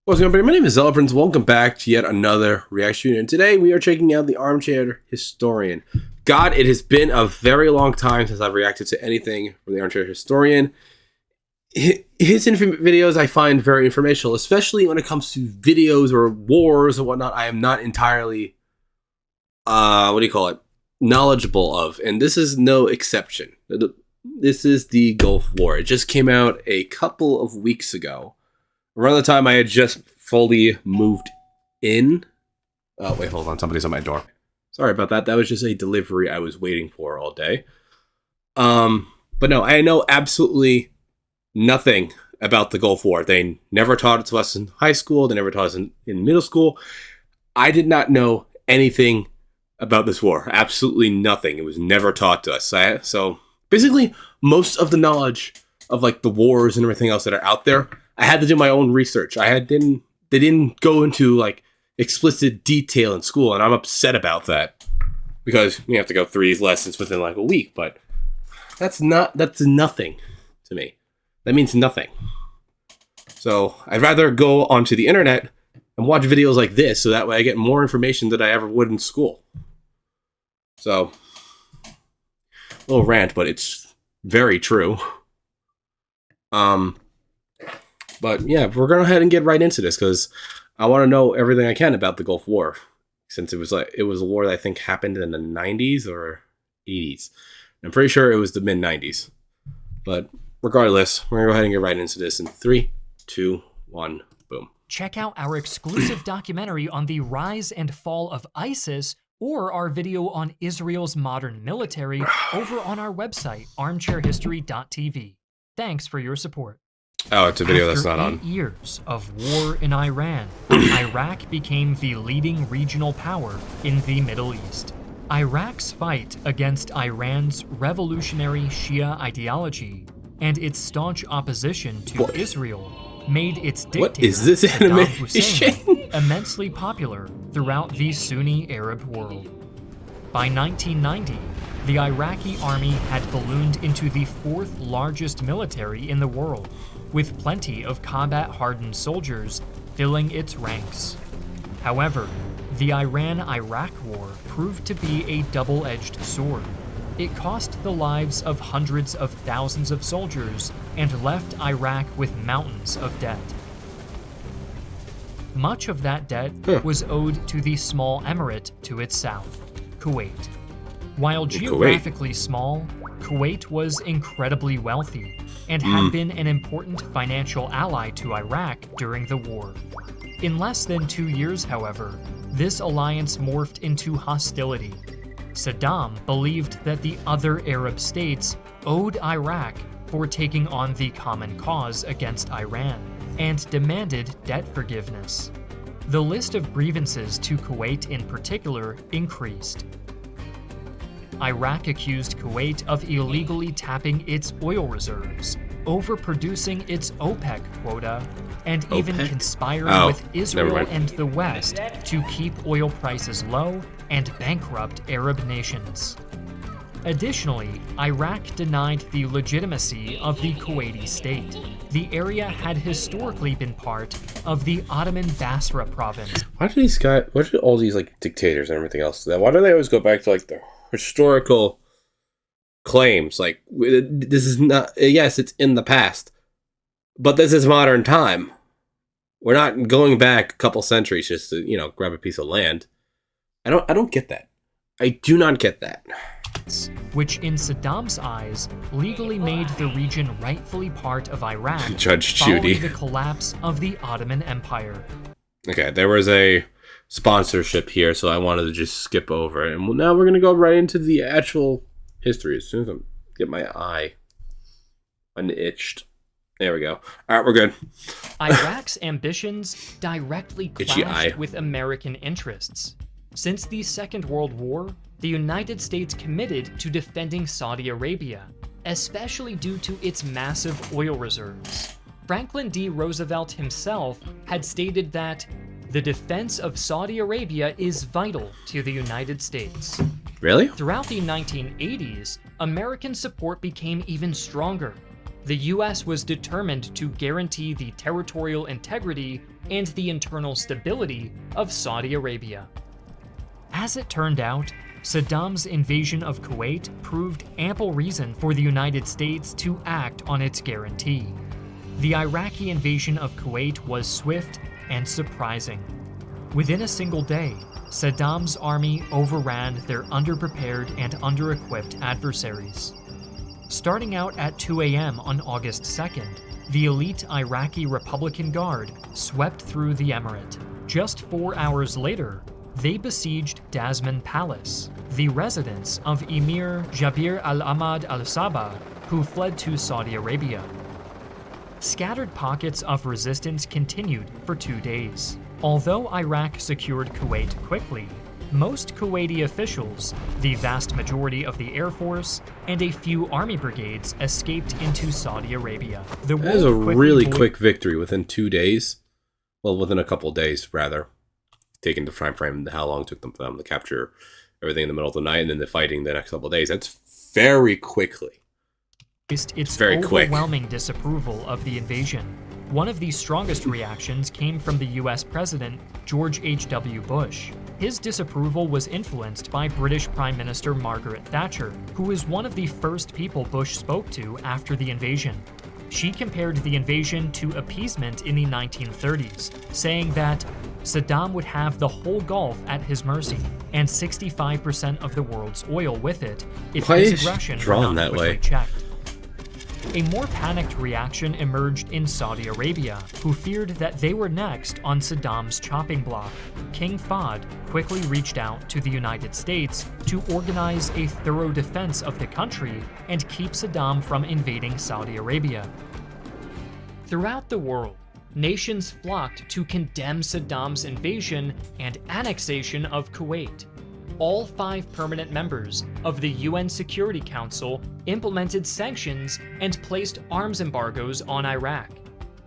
What's going on, everybody? My name is ZealetPrince. Welcome back to yet another reaction, and today we are checking out the Armchair Historian. God, it has been a very long time since I've reacted to anything from the Armchair Historian. His videos I find very informational, especially when it comes to videos or wars or whatnot. I am not entirely, knowledgeable of, and this is no exception. This is the Gulf War. It just came out a couple of weeks ago. Around the time I had just fully moved in. Oh, wait, hold on. Somebody's at my door. Sorry about that. That was just a delivery I was waiting for all day. But no, I know absolutely nothing about the Gulf War. They never taught it to us in high school. They never taught us in middle school. I did not know anything about this war. Absolutely nothing. It was never taught to us. So basically, most of the knowledge of like the wars and everything else that are out there, I had to do my own research. They didn't go into like explicit detail in school, and I'm upset about that because you have to go through these lessons within like a week. But that's nothing to me. That means nothing. So I'd rather go onto the internet and watch videos like this, so that way I get more information than I ever would in school. So a little rant, but it's very true. But yeah, we're going to go ahead and get right into this because I want to know everything I can about the Gulf War, since it was a war that I think happened in the 90s or 80s. I'm pretty sure it was the mid 90s. But regardless, we're going to go ahead and get right into this in 3, 2, 1, boom. Check out our exclusive documentary on the rise and fall of ISIS or our video on Israel's modern military over on our website, armchairhistory.tv. Thanks for your support. Oh, it's a video that's not on. After 8 years of war in Iran, Iraq became the leading regional power in the Middle East. Iraq's fight against Iran's revolutionary Shia ideology and its staunch opposition to Israel made its dictator, Saddam Hussein, immensely popular throughout the Sunni Arab world. By 1990, the Iraqi army had ballooned into the 4th largest military in the world, with plenty of combat-hardened soldiers filling its ranks. However, the Iran-Iraq War proved to be a double-edged sword. It cost the lives of hundreds of thousands of soldiers and left Iraq with mountains of debt. Much of that debt was owed to the small emirate to its south, Kuwait. While geographically small, Kuwait was incredibly wealthy and had been an important financial ally to Iraq during the war. In less than 2 years, however, this alliance morphed into hostility. Saddam believed that the other Arab states owed Iraq for taking on the common cause against Iran and demanded debt forgiveness. The list of grievances to Kuwait in particular increased. Iraq accused Kuwait of illegally tapping its oil reserves, overproducing its OPEC quota, and even conspiring with Israel and the West to keep oil prices low and bankrupt Arab nations. Additionally, Iraq denied the legitimacy of the Kuwaiti state. The area had historically been part of the Ottoman Basra province. Why do all these like dictators and everything else? Why do they always go back to like the historical claims? Like, this is not, yes, it's in the past, but this is modern time. We're not going back a couple centuries just to, grab a piece of land. I don't get that. I do not get that. Which in Saddam's eyes legally made the region rightfully part of Iraq Judge Judy. Following the collapse of the Ottoman Empire. Okay, there was a sponsorship here, so I wanted to just skip over it. And now we're going to go right into the actual history as soon as I get my eye unitched. There we go. All right, we're good. Iraq's ambitions directly clashed with American interests. Since the Second World War, the United States committed to defending Saudi Arabia, especially due to its massive oil reserves. Franklin D. Roosevelt himself had stated that the defense of Saudi Arabia is vital to the United States. Really? Throughout the 1980s, American support became even stronger. the US was determined to guarantee the territorial integrity and the internal stability of Saudi Arabia. As it turned out, Saddam's invasion of Kuwait proved ample reason for the United States to act on its guarantee. The Iraqi invasion of Kuwait was swift and surprising. Within a single day, Saddam's army overran their underprepared and under-equipped adversaries. Starting out at 2 a.m. on August 2nd, the elite Iraqi Republican Guard swept through the emirate. Just 4 hours later, they besieged Dasman Palace, the residence of Emir Jabir al-Ahmad al-Sabah, who fled to Saudi Arabia. Scattered pockets of resistance continued for 2 days. Although Iraq secured Kuwait quickly, most Kuwaiti officials, the vast majority of the Air Force, and a few army brigades escaped into Saudi Arabia. That is a really quick victory within 2 days. Well, within a couple of days, rather. Taking the time frame, how long it took them for them to capture everything in the middle of the night, and then the fighting the next couple of days. That's very quickly. It's very overwhelming disapproval of the invasion. One of the strongest reactions came from the US President George H.W. Bush. His disapproval was influenced by British Prime Minister Margaret Thatcher, who was one of the first people Bush spoke to after the invasion. She compared the invasion to appeasement in the 1930s, saying that Saddam would have the whole Gulf at his mercy and 65% of the world's oil with it if his aggression were not quickly checked. A more panicked reaction emerged in Saudi Arabia, who feared that they were next on Saddam's chopping block. King Fahd quickly reached out to the United States to organize a thorough defense of the country and keep Saddam from invading Saudi Arabia. Throughout the world, nations flocked to condemn Saddam's invasion and annexation of Kuwait. All 5 permanent members of the UN Security Council implemented sanctions and placed arms embargoes on Iraq.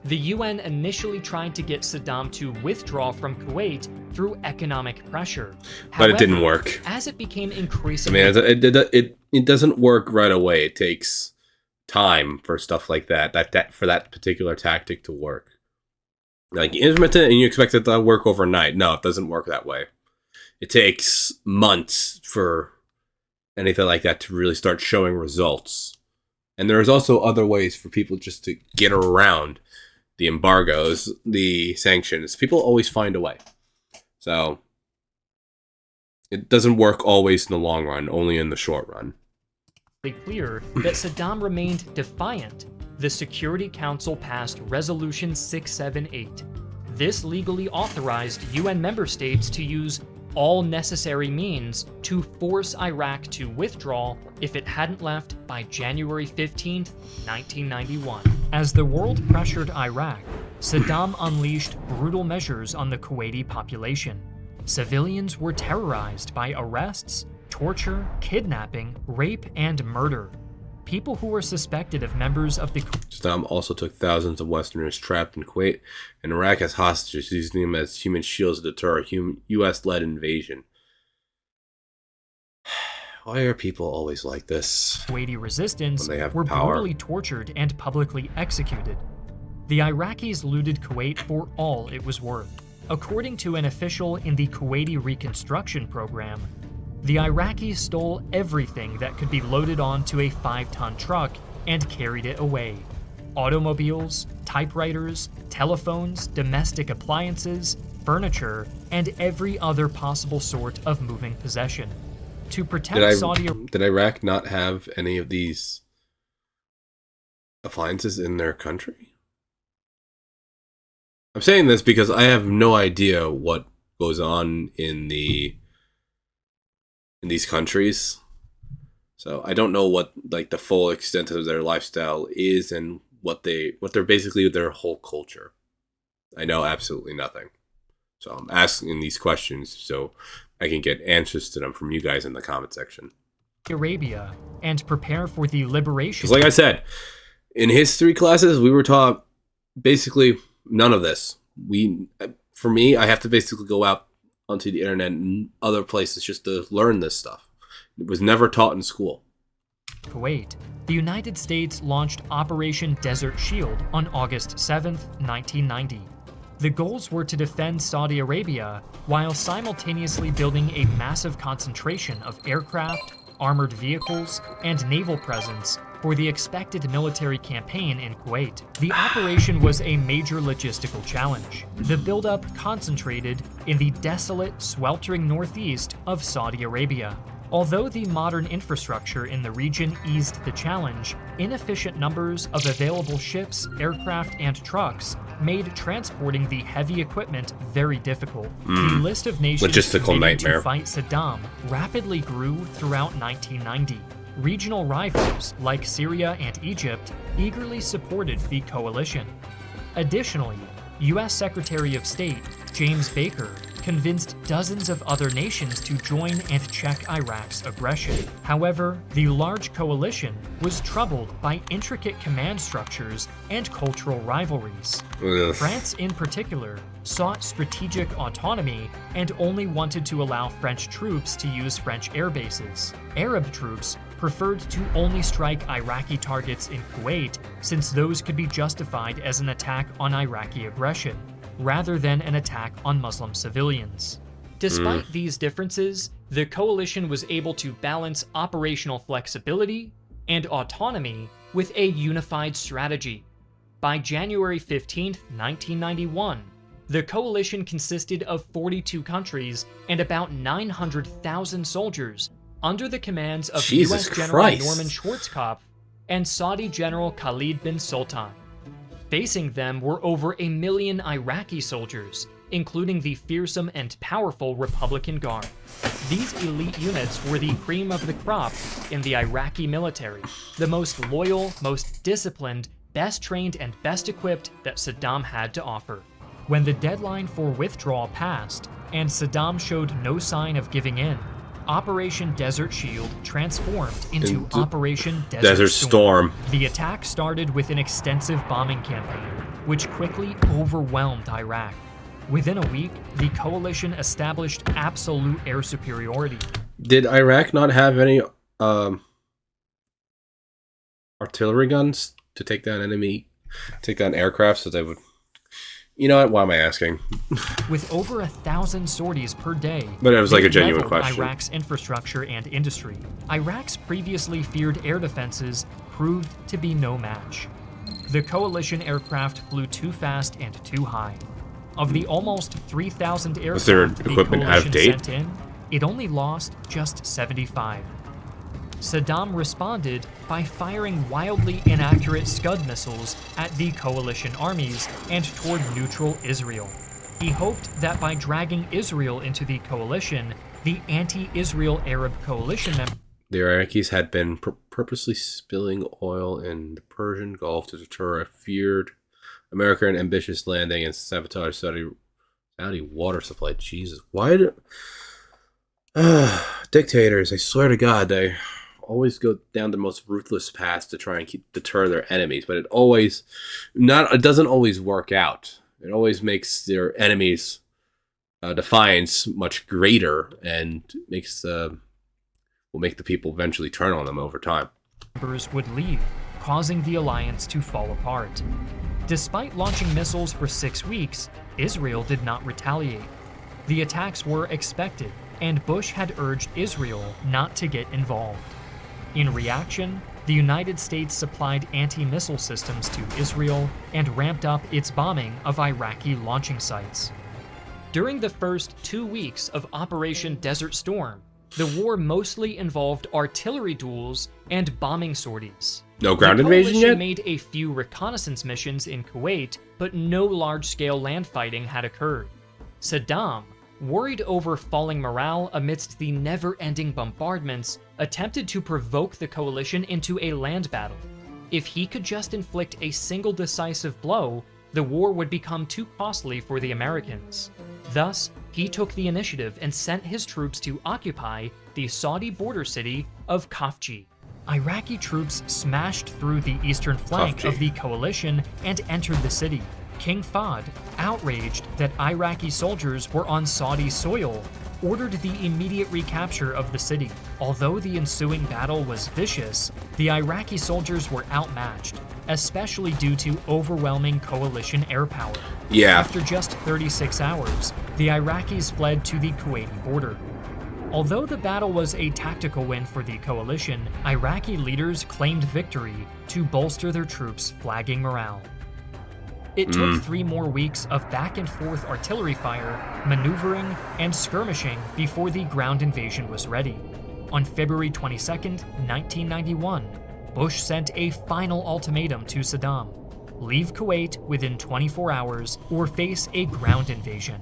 The UN initially tried to get Saddam to withdraw from Kuwait through economic pressure. But it didn't work. As it became increasingly... it doesn't work right away. It takes time for stuff like that for that particular tactic to work. Like, intermittent, and you expect it to work overnight. No, it doesn't work that way. It takes months for anything like that to really start showing results. And there's also other ways for people just to get around the embargoes, the sanctions. People always find a way. So it doesn't work always in the long run, only in the short run. Clear that Saddam remained defiant, the Security Council passed Resolution 678. This legally authorized UN member states to use all necessary means to force Iraq to withdraw if it hadn't left by January 15, 1991. As the world pressured Iraq, Saddam unleashed brutal measures on the Kuwaiti population. Civilians were terrorized by arrests, torture, kidnapping, rape, and murder. People who were suspected of members of the... Saddam also took thousands of Westerners trapped in Kuwait and Iraq as hostages, using them as human shields to deter a U.S.-led invasion. Why are people always like this? Kuwaiti resistance when they have were power? Brutally tortured and publicly executed. The Iraqis looted Kuwait for all it was worth. According to an official in the Kuwaiti Reconstruction Program, the Iraqis stole everything that could be loaded onto a 5-ton truck and carried it away. Automobiles, typewriters, telephones, domestic appliances, furniture, and every other possible sort of moving possession. To protect Saudi Arabia... Did Iraq not have any of these appliances in their country? I'm saying this because I have no idea what goes on in these countries, so I don't know what like the full extent of their lifestyle is and what they're basically their whole culture. I know absolutely nothing, so I'm asking these questions so I can get answers to them from you guys in the comment section. Arabia and prepare for the liberation. Because like I said, in history classes we were taught basically none of this. For me, I have to basically go out onto the internet and other places just to learn this stuff. It was never taught in school. Kuwait, the United States launched Operation Desert Shield on August 7, 1990. The goals were to defend Saudi Arabia while simultaneously building a massive concentration of aircraft, armored vehicles, and naval presence for the expected military campaign in Kuwait. The operation was a major logistical challenge. The buildup concentrated in the desolate, sweltering northeast of Saudi Arabia. Although the modern infrastructure in the region eased the challenge, inefficient numbers of available ships, aircraft, and trucks made transporting the heavy equipment very difficult. The list of nations logistical nightmare to fight Saddam rapidly grew throughout 1990. Regional rivals like Syria and Egypt eagerly supported the coalition. Additionally, U.S. Secretary of State James Baker convinced dozens of other nations to join and check Iraq's aggression. However, the large coalition was troubled by intricate command structures and cultural rivalries. Ugh. France, in particular, sought strategic autonomy and only wanted to allow French troops to use French air bases. Arab troops preferred to only strike Iraqi targets in Kuwait, since those could be justified as an attack on Iraqi aggression, rather than an attack on Muslim civilians. Despite these differences, the coalition was able to balance operational flexibility and autonomy with a unified strategy. By January 15, 1991, the coalition consisted of 42 countries and about 900,000 soldiers under the commands of Jesus U.S. General Christ. Norman Schwarzkopf and Saudi General Khalid bin Sultan. Facing them were over 1 million Iraqi soldiers, including the fearsome and powerful Republican Guard. These elite units were the cream of the crop in the Iraqi military, the most loyal, most disciplined, best trained, and best equipped that Saddam had to offer. When the deadline for withdrawal passed, and Saddam showed no sign of giving in, Operation Desert Shield transformed into Operation Desert Storm. The attack started with an extensive bombing campaign, which quickly overwhelmed Iraq. Within a week, the coalition established absolute air superiority. Did Iraq not have any artillery guns to take down aircraft so they would... You know what? Why am I asking? With over 1,000 sorties per day, but it was like a genuine leveled question. Iraq's infrastructure and industry. Iraq's previously feared air defenses proved to be no match. The coalition aircraft flew too fast and too high. Of the almost 3,000 Was their aircraft the equipment out of coalition date? sent in, it only lost just 75. Saddam responded by firing wildly inaccurate Scud missiles at the coalition armies and toward neutral Israel. He hoped that by dragging Israel into the coalition, the anti-Israel Arab coalition members... The Iraqis had been purposely spilling oil in the Persian Gulf to deter a feared American ambitious landing and sabotage Saudi water supply. Jesus, why do... dictators, I swear to God, they always go down the most ruthless paths to try and deter their enemies, but it doesn't always work out. It always makes their enemies' defiance much greater, and will make the people eventually turn on them over time. Would leave, causing the alliance to fall apart. Despite launching missiles for 6 weeks, Israel did not retaliate. The attacks were expected, and Bush had urged Israel not to get involved. In reaction, the United States supplied anti-missile systems to Israel and ramped up its bombing of Iraqi launching sites. During the first 2 weeks of Operation Desert Storm, the war mostly involved artillery duels and bombing sorties. No ground invasion yet? The coalition made a few reconnaissance missions in Kuwait, but no large-scale land fighting had occurred. Saddam, worried over falling morale amidst the never-ending bombardments, attempted to provoke the coalition into a land battle. If he could just inflict a single decisive blow, the war would become too costly for the Americans. Thus, he took the initiative and sent his troops to occupy the Saudi border city of Khafji. Iraqi troops smashed through the eastern flank of the coalition and entered the city. King Fahd, outraged that Iraqi soldiers were on Saudi soil, ordered the immediate recapture of the city. Although the ensuing battle was vicious, the Iraqi soldiers were outmatched, especially due to overwhelming coalition air power. Yeah. After just 36 hours, the Iraqis fled to the Kuwaiti border. Although the battle was a tactical win for the coalition, Iraqi leaders claimed victory to bolster their troops' flagging morale. It took 3 more weeks of back-and-forth artillery fire, maneuvering, and skirmishing before the ground invasion was ready. On February 22, 1991, Bush sent a final ultimatum to Saddam: leave Kuwait within 24 hours or face a ground invasion.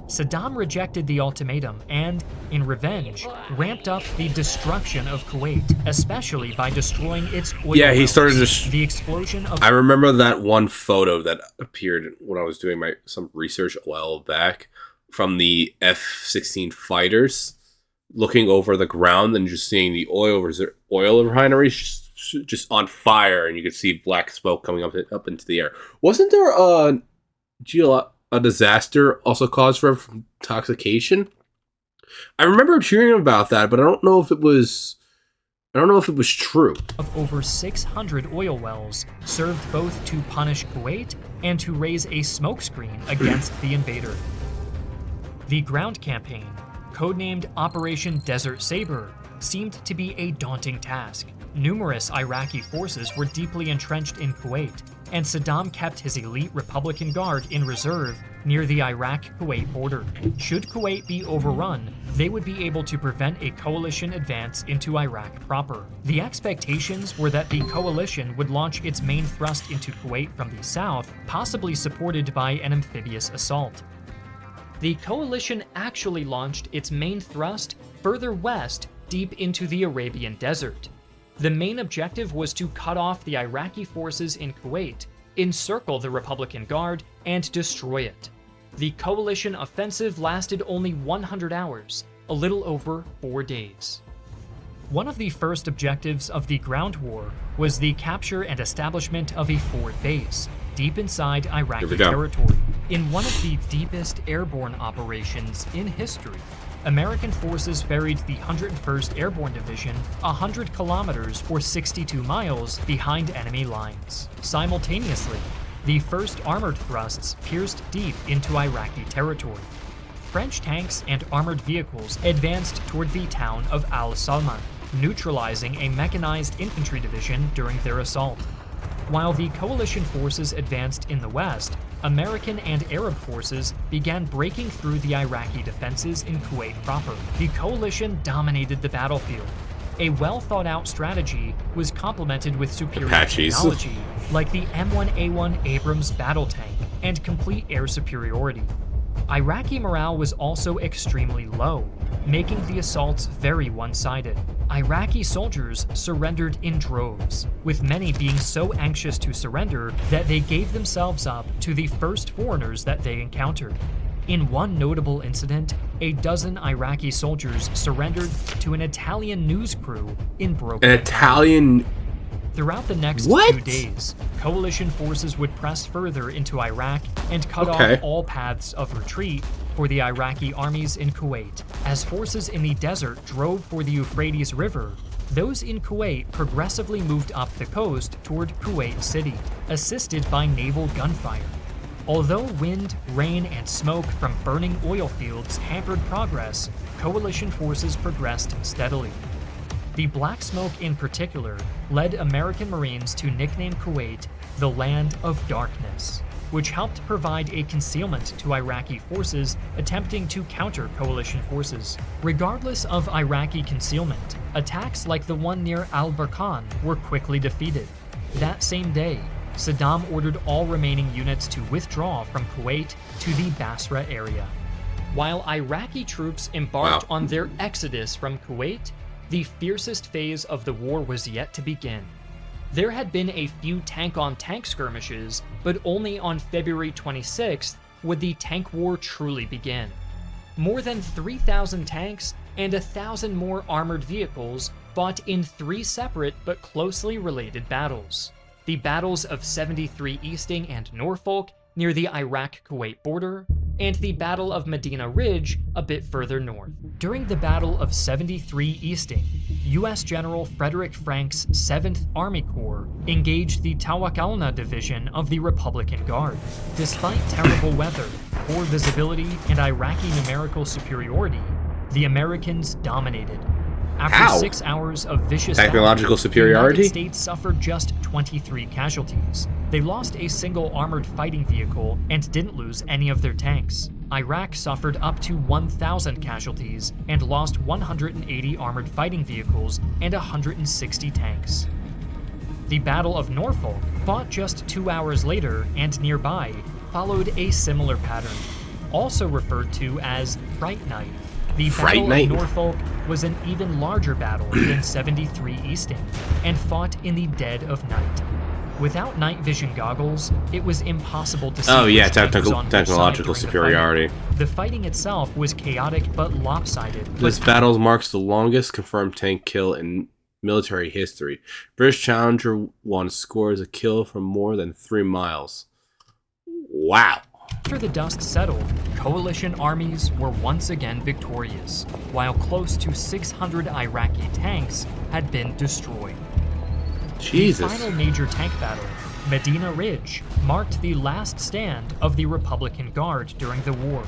Saddam rejected the ultimatum and, in revenge, ramped up the destruction of Kuwait, especially by destroying its oil Yeah, he wells. started to... The explosion of... I remember that one photo that appeared when I was doing some research a while back from the F-16 fighters, looking over the ground and just seeing the oil refineries just on fire, and you could see black smoke coming up into the air. Wasn't there a disaster also caused from intoxication? I remember hearing about that, but I don't know if it was true. Of over 600 oil wells served both to punish Kuwait and to raise a smokescreen against the invader. The ground campaign, codenamed Operation Desert Saber, seemed to be a daunting task. Numerous Iraqi forces were deeply entrenched in Kuwait, and Saddam kept his elite Republican Guard in reserve near the Iraq-Kuwait border. Should Kuwait be overrun, they would be able to prevent a coalition advance into Iraq proper. The expectations were that the coalition would launch its main thrust into Kuwait from the south, possibly supported by an amphibious assault. The coalition actually launched its main thrust further west, deep into the Arabian Desert. The main objective was to cut off the Iraqi forces in Kuwait, encircle the Republican Guard, and destroy it. The coalition offensive lasted only 100 hours, a little over 4 days. One of the first objectives of the ground war was the capture and establishment of a forward base, deep inside Iraqi territory. In one of the deepest airborne operations in history, American forces ferried the 101st Airborne Division 100 kilometers or 62 miles behind enemy lines. Simultaneously, the first armored thrusts pierced deep into Iraqi territory. French tanks and armored vehicles advanced toward the town of Al-Salman, neutralizing a mechanized infantry division during their assault. While the coalition forces advanced in the west, American and Arab forces began breaking through the Iraqi defenses in Kuwait proper. The coalition dominated the battlefield. A well-thought-out strategy was complemented with superior technology, like the M1A1 Abrams battle tank and complete air superiority. Iraqi morale was also extremely low, making the assaults very one-sided. Iraqi soldiers surrendered in droves, with many being so anxious to surrender that they gave themselves up to the first foreigners that they encountered. In one notable incident, a dozen Iraqi soldiers surrendered to an Italian news crew in Broken. An Italian... Throughout the next 2 days, coalition forces would press further into Iraq and cut off all paths of retreat for the Iraqi armies in Kuwait. As forces in the desert drove for the Euphrates River, those in Kuwait progressively moved up the coast toward Kuwait City, assisted by naval gunfire. Although wind, rain, and smoke from burning oil fields hampered progress, coalition forces progressed steadily. The Black Smoke in particular led American Marines to nickname Kuwait the Land of Darkness, which helped provide a concealment to Iraqi forces attempting to counter coalition forces. Regardless of Iraqi concealment, attacks like the one near Al-Barkan were quickly defeated. That same day, Saddam ordered all remaining units to withdraw from Kuwait to the Basra area. While Iraqi troops embarked on their exodus from Kuwait, the fiercest phase of the war was yet to begin. There had been a few tank-on-tank skirmishes, but only on February 26th would the tank war truly begin. More than 3,000 tanks and 1,000 more armored vehicles fought in 3 separate but closely related battles. The battles of 73 Easting and Norfolk near the Iraq-Kuwait border, and the Battle of Medina Ridge a bit further north. During the Battle of 73 Easting, U.S. General Frederick Frank's 7th Army Corps engaged the Tawakalna Division of the Republican Guard. Despite terrible weather, poor visibility, and Iraqi numerical superiority, the Americans dominated. After 6 hours of vicious technological battle, superiority, the United States suffered just 23 casualties. They lost a single armored fighting vehicle and didn't lose any of their tanks. Iraq suffered up to 1,000 casualties and lost 180 armored fighting vehicles and 160 tanks. The Battle of Norfolk, fought just 2 hours later and nearby, followed a similar pattern, also referred to as Fright Night. The Battle of Norfolk was an even larger battle than 73 Easting, and fought in the dead of night. Without night vision goggles, it was impossible to see. Technological superiority. The fighting itself was chaotic but lopsided. This battle marks the longest confirmed tank kill in military history. British Challenger 1 scores a kill from more than 3 miles. Wow. After the dust settled, coalition armies were once again victorious, while close to 600 Iraqi tanks had been destroyed. Jesus. The final major tank battle, Medina Ridge, marked the last stand of the Republican Guard during the war.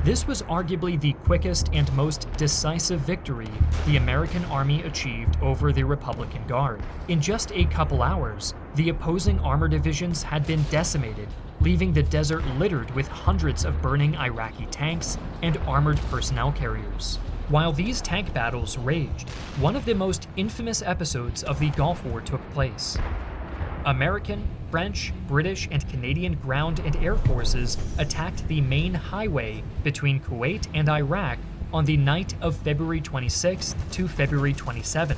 This was arguably the quickest and most decisive victory the American Army achieved over the Republican Guard. In just a couple hours, the opposing armor divisions had been decimated, leaving the desert littered with hundreds of burning Iraqi tanks and armored personnel carriers. While these tank battles raged, one of the most infamous episodes of the Gulf War took place. American, French, British, and Canadian ground and air forces attacked the main highway between Kuwait and Iraq on the night of February 26th to February 27th,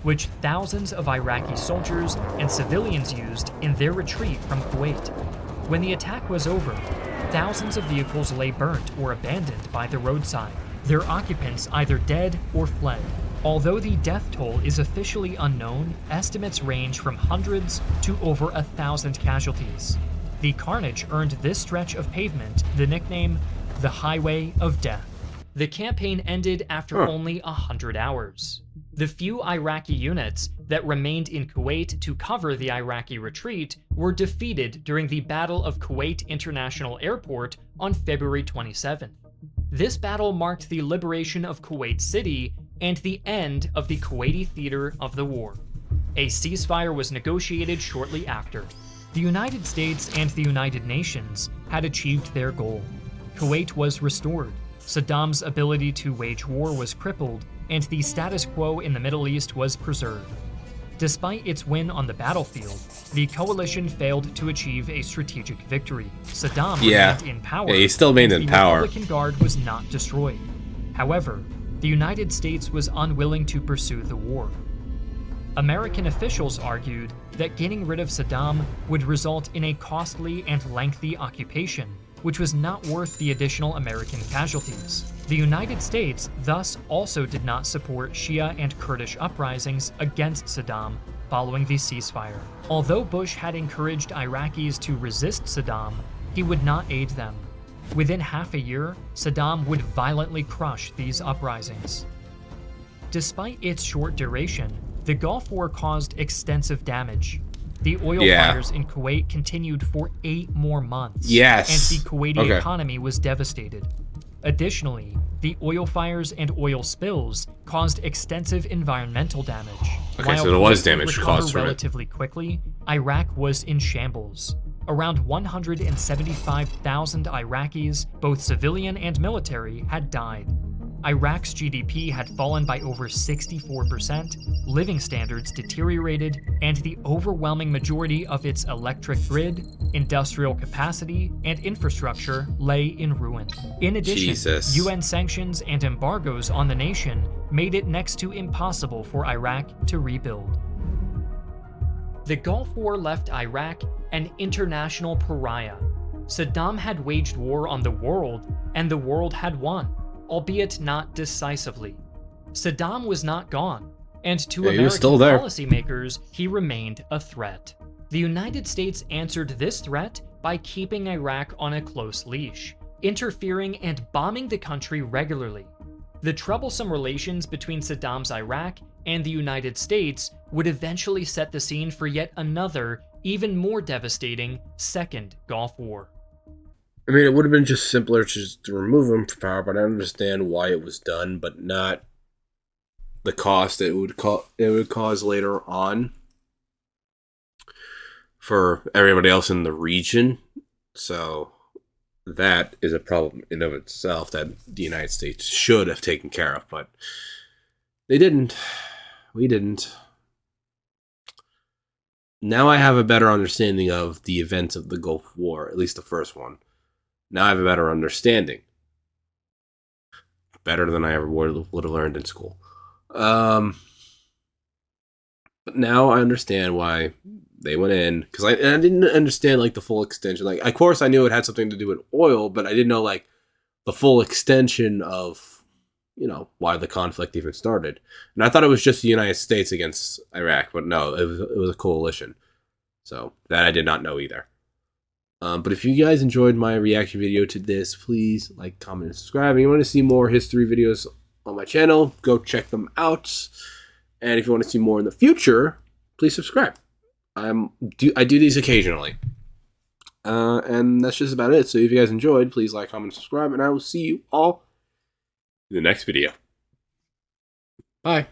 which thousands of Iraqi soldiers and civilians used in their retreat from Kuwait. When the attack was over, thousands of vehicles lay burnt or abandoned by the roadside, their occupants either dead or fled. Although the death toll is officially unknown, estimates range from hundreds to over 1,000 casualties. The carnage earned this stretch of pavement the nickname the Highway of Death. The campaign ended after only 100 hours. The few Iraqi units that remained in Kuwait to cover the Iraqi retreat were defeated during the Battle of Kuwait International Airport on February 27th. This battle marked the liberation of Kuwait City and the end of the Kuwaiti theater of the war. A ceasefire was negotiated shortly after. The United States and the United Nations had achieved their goal. Kuwait was restored, Saddam's ability to wage war was crippled, and the status quo in the Middle East was preserved. Despite its win on the battlefield, the coalition failed to achieve a strategic victory. Saddam remained in power. Yeah, he still remained in power. The Republican Guard was not destroyed. However, the United States was unwilling to pursue the war. American officials argued that getting rid of Saddam would result in a costly and lengthy occupation, which was not worth the additional American casualties. The United States thus also did not support Shia and Kurdish uprisings against Saddam following the ceasefire. Although Bush had encouraged Iraqis to resist Saddam, he would not aid them. Within half a year, Saddam would violently crush these uprisings. Despite its short duration, the Gulf War caused extensive damage. The oil fires in Kuwait continued for 8 more months, and the Kuwaiti economy was devastated. Additionally, the oil fires and oil spills caused extensive environmental damage. Okay, so there was damage caused from it. Relatively quickly, Iraq was in shambles. Around 175,000 Iraqis, both civilian and military, had died. Iraq's GDP had fallen by over 64%, living standards deteriorated, and the overwhelming majority of its electric grid, industrial capacity, and infrastructure lay in ruin. In addition, UN sanctions and embargoes on the nation made it next to impossible for Iraq to rebuild. The Gulf War left Iraq an international pariah. Saddam had waged war on the world, and the world had won, albeit not decisively. Saddam was not gone, and to American policymakers, he remained a threat. The United States answered this threat by keeping Iraq on a close leash. interfering and bombing the country regularly. The troublesome relations between Saddam's Iraq and the United States would eventually set the scene for yet another, even more devastating, Second Gulf War. I mean, it would have been just simpler to remove him from power, but I understand why it was done, but not the cost it would cause later on for everybody else in the region. So that is a problem in of itself that the United States should have taken care of, but they didn't. We didn't. Now I have a better understanding of the events of the Gulf War, at least the first one. Now I have a better understanding. Better than I ever would have learned in school. But now I understand why they went in, because I didn't understand like the full extension. Like, of course, I knew it had something to do with oil, but I didn't know like the full extension of, you know, why the conflict even started. And I thought it was just the United States against Iraq, but no, it was a coalition. So that I did not know either. But if you guys enjoyed my reaction video to this, please like, comment, and subscribe. And you want to see more history videos on my channel, go check them out. And if you want to see more in the future, please subscribe. I do these occasionally. And that's just about it. So if you guys enjoyed, please like, comment, and subscribe. And I will see you all in the next video. Bye.